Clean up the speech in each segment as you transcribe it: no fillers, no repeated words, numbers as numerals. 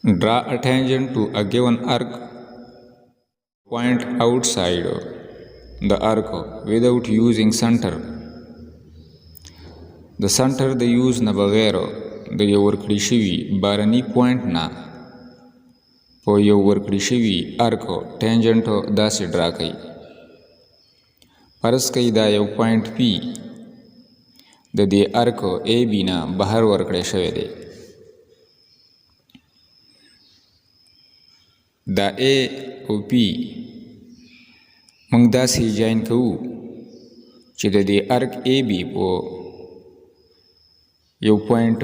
Draw a tangent to a given arc. Point outside the arc without using center. د سنټر د یوز نه بغیر د یو ورکړی شوي بارني پوینټ نه په یو ورکړی شوي ارک ټینجنټ داسې ډرا کوي. فرض کوي دا یو پوینټ پی د دې ارک ای بی نه بهر ورکړی شوی دی. دا ای او پی موږ داسې جاین کوو چې د دې ارک ای بی په یو پوینټ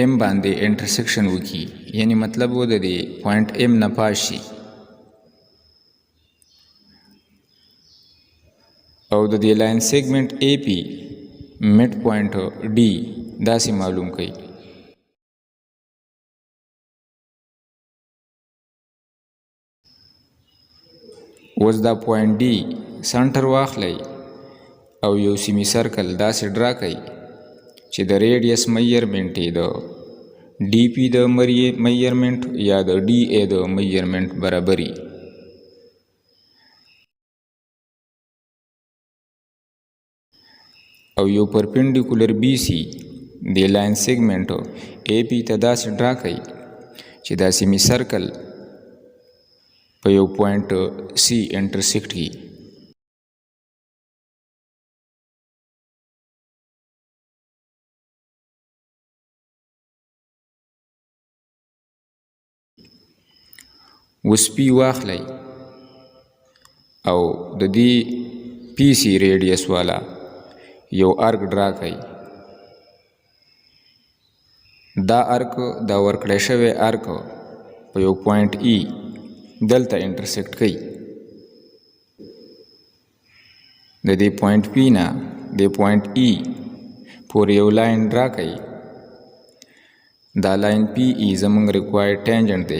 ایم باندې انټرسیکشن وکړي، یعنی مطلب و د دې پوینټ ایم نه پاس شي او د دې لاین سیګمنټ ای پی مډ پوینټ ډي داسې معلوم کړي. اوس دا پوینټ ډي سنټر واخلئ او یو سیمی سرکل داسې ډرا کړئ چې د ریډیس میجرمنټ یې د ډي پی د میجرمنټ یا د ډي ای د میجرمنټ برابري. او یو پرپینډیکولر بی سی د لاین سیګمنټ ای پی ته داسې ډرا کړئ چې دا سیمی سرکل په یو پوینټ سی انټرسیکټ کړي. اوس پی واخلئ او د دې پی سی ریډیس والا یو ارک ډرا کړئ. دا ارک دا ورکړی شوی ارک په یو پوینټ ای دلته انټرسیکټ کوي. د دې پوینټ پی نه د پوینټ ای پورې یو لاین ډرا کوي. دا لاین پی ای زموږ ریکوایرډ ټینجنټ دی.